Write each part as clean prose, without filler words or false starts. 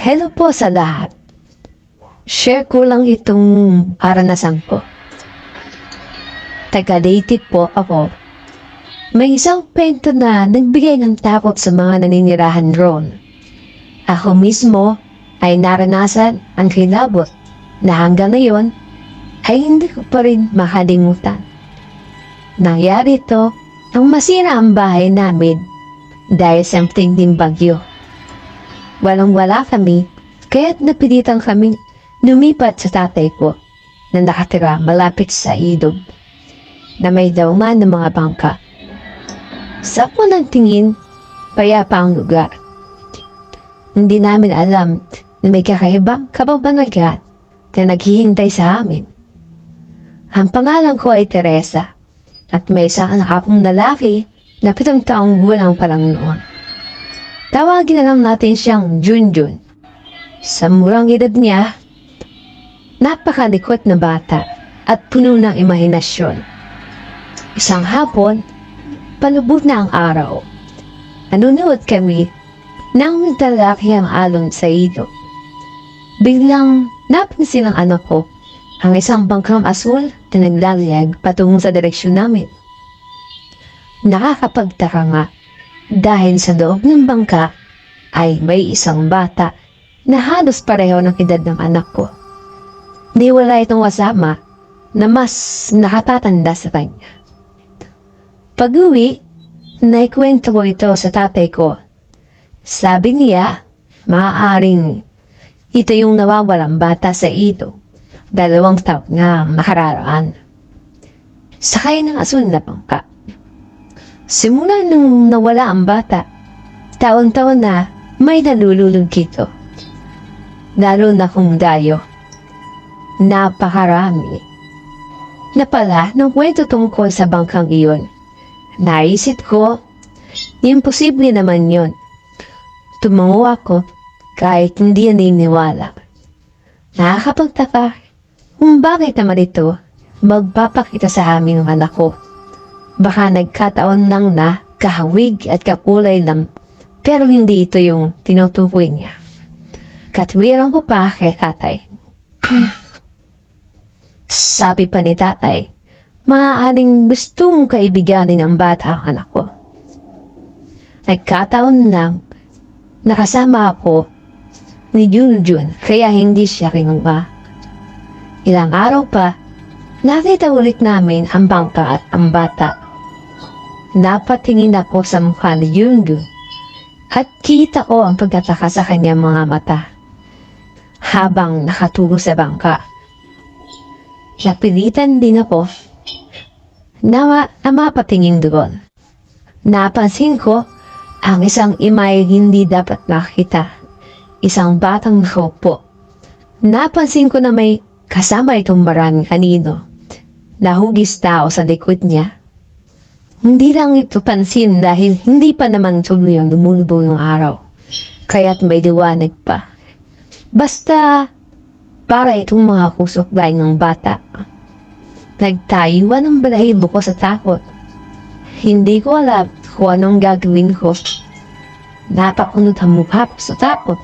Hello po sa lahat. Share ko lang itong karanasan ko. Taga-Leyte po ako. May isang kwento na nagbigay ng takot sa mga naninirahan roon. Ako mismo ay naranasan ang kilabot na hanggang ngayon ay hindi ko pa rin makalimutan. Nangyari ito nang masira ang bahay namin dahil sa tinding bagyo. Walang-wala kami, kaya't napilitan kaming lumipat sa tatay ko na nakatira malapit sa ilog na may dauman ng mga bangka. Sa unang tingin, payapa ang lugar. Hindi namin alam na may kakaibang kababanagat na naghihintay sa amin. Ang pangalan ko ay Teresa at may isang anak akong lalaki na 7 taong gulang pa lang noon. Tawagin na lang natin siyang Junjun. Sa murang edad niya, napakalikot na bata at puno ng imahinasyon. Isang hapon, palubog na ang araw. Nanunood kami nang talaki ang alon sa ilog. Biglang napansin ng anak ko ang isang bangkang asul na naglalayag patungo sa direksyon namin. Nakakapagtaka nga dahil sa loob ng bangka ay may isang bata na halos pareho ng edad ng anak ko. Di wala itong kasama na mas nakatatanda sa kanya. Pag-uwi, naikwento ko ito sa tatay ko. Sabi niya, maaaring ito yung nawawalang bata sa ito. 2 taon nga makararaan. Sakay ng asul na bangka. Simula nung nawala ang bata, taon-taon na may nalululog kito. Lalo na kung dayo. Napakarami. Na pala, nung kwento tungkol sa bangkang iyon, naisip ko, imposible naman yon. Tumango ako kahit hindi naniniwala. Nakakapagtaka kung bakit naman ito magpapakita sa amin ng anak ko. Baka nagkataon lang na kahawig at kakulay lang, pero hindi ito yung tinutukoy niya. Katwiran ko pa kay tatay. Sabi pa ni tatay, maaaring gusto mong kaibiganin ang bata ang anak ko. Nagkataon lang, nakasama ako ni Junjun, kaya hindi siya kinuha. Ilang araw pa, nakita ulit namin ang bangka at ang bata. Napatingin ako sa mukha ni Junjun at kita ko ang pagkataka sa kanyang mga mata habang nakatulo sa bangka. Napilitan din ako na mapatingin doon. Napansin ko ang isang imay hindi dapat nakita. Isang batang nakaupo. Napansin ko na may kasama itong maraming kanino. Nahugis tao sa likod niya. Hindi lang ito pansin dahil hindi pa naman tuloy ang lumulubog ng araw. Kaya't may liwanag pa. Basta para itong mga kusuklay ng bata. Nagtayuan ang balahibo ko sa takot. Hindi ko alam kung anong gagawin ko. Napakunot ang mukha ko sa takot.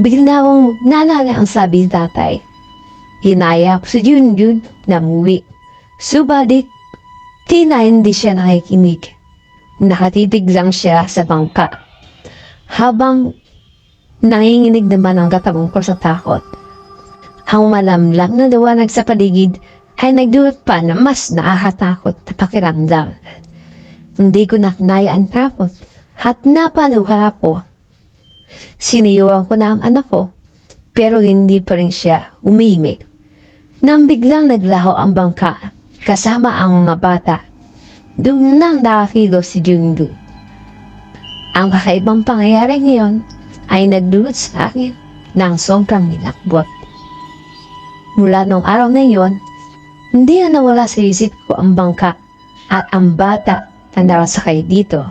Bigla akong naalala ang sabi ni tatay. Hinaya ko si Junjun na muwi. Subalit, tila hindi siya nakikinig. Nakatitig lang siya sa bangka. Habang nanginginig naman ang katawan ko sa takot. Ang malamlam na liwanag sa paligid ay nagdulot pa na mas nakakatakot na pakiramdam. Hindi ko naknaya ang takot at napaluha ako. Siniyuan ko na ang anak ko pero hindi pa rin siya umimik. Nang biglang naglaho ang bangka kasama ang mga bata, doon nang nakakilo si Junjun. Ang kakaibang pangyayari ngayon ay nagdulot sa akin ng sobrang nilakbot. Mula nung araw na yon, hindi na nawala sa isip ko ang bangka at ang bata na nakasakay dito.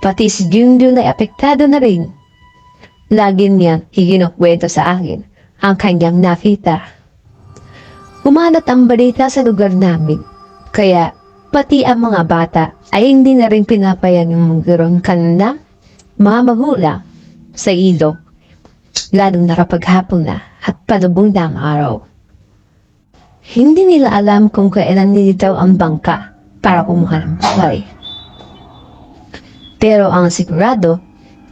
Pati si Junjun ay apektado na rin. Lagi niyang ikinukwento sa akin ang kanyang nakita. Kumalat ang balita sa lugar namin, kaya pati ang mga bata ay hindi na rin pinapayan yung magkaroon kanila, mga magulang, sa ilog, lalong na kapag hapon na at palubog na ang araw. Hindi nila alam kung kailan nilitaw ang bangka para kumuha ng buhay. Pero ang sigurado,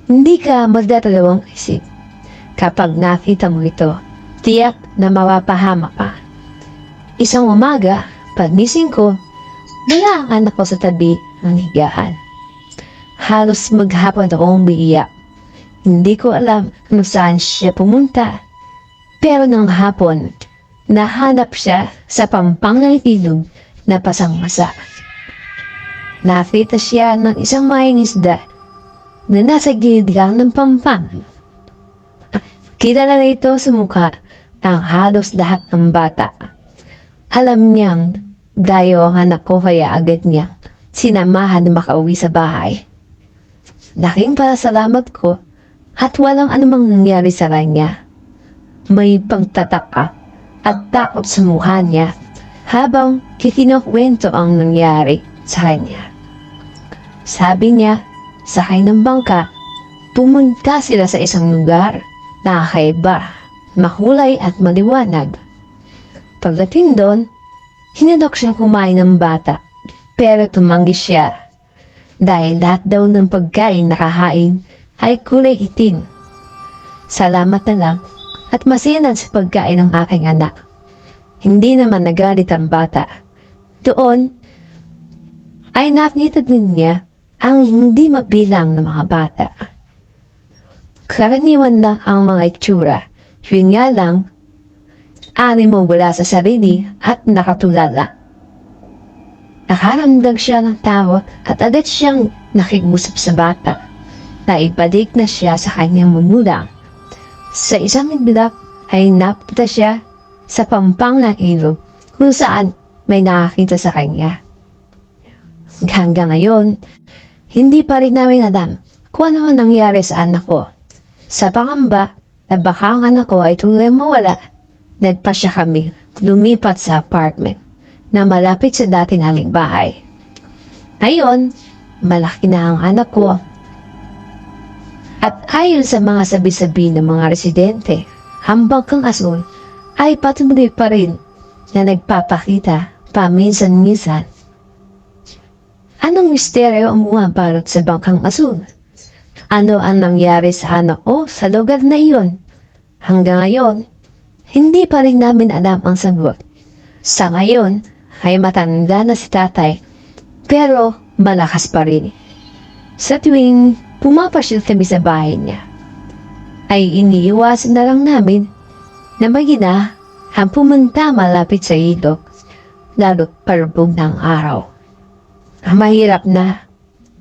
hindi ka magdadalawang isip. Kapag nakita mo ito, tiyak na mapapahama ka. Isang umaga, pagising ko, wala ang anak ko sa tabi ng higaan. Halos maghapon akong umiiyak. Hindi ko alam kung saan siya pumunta. Pero nang hapon, nahanap siya sa pampang ng ilog na pasang-masa. Nakita siya ng isang maing isda na nasa gilid lang ng pampang. Kilala na ito sa mukha ng halos lahat ng bata. Alam niyang dayo ang anak ko kaya agad niya sinamahan na makauwi sa bahay. Laking pasalamat ko at walang anumang nangyari sa kanya. May pagtataka at takot sa mukha niya habang kikinukwento ang nangyari sa kanya. Sabi niya, sakay ng bangka, pumunta sila sa isang lugar na kakaiba, makulay at maliwanag. Pagdating doon, hinalok siyang kumain ng bata, pero tumanggi siya dahil lahat daw ng pagkain na kahain ay kulay itim. Salamat na lang at masinan sa pagkain ng aking anak. Hindi naman nagalit ang bata. Doon ay nakita din niya ang hindi mabilang ng mga bata. Karaniwan lang ang mga itsura. Yun nga lang, animo mula sa sarili at nakatulala. Nakaramdam siya ng tawa at agad siyang nakikmusap sa bata. Naibalik na siya sa kanyang manulang. Sa isang ibilak ay napunta siya sa pampang ng ilog kung saan may nakakita sa kanya. Hanggang ngayon, hindi pa rin namin alam kung ano nangyari sa anak ko. Sa pangamba na baka ang anak ko ay tunay mawala, nagpasya kami lumipat sa apartment na malapit sa dati naming bahay. Ngayon, malaki na ang anak ko. At ayon sa mga sabi-sabi ng mga residente, ang bangkang asul ay patuloy pa rin na nagpapakita paminsan-minsan. Anong misteryo ang bumabalot sa bangkang asul? Ano ang nangyari sa anak ko sa lugar na iyon? Hanggang ngayon, hindi pa rin namin alam ang sagot. Sa ngayon, ay matanda na si tatay, pero malakas pa rin. Sa tuwing pumapasyal kami sa bahay niya, ay iniiwasan na lang namin na mag-ina ang pumunta malapit sa ilog, lalo't parubog ng araw. Mahirap na,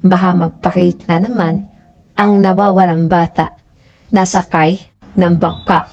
baka magpakita naman ang nawawalang bata na sakay ng bangka.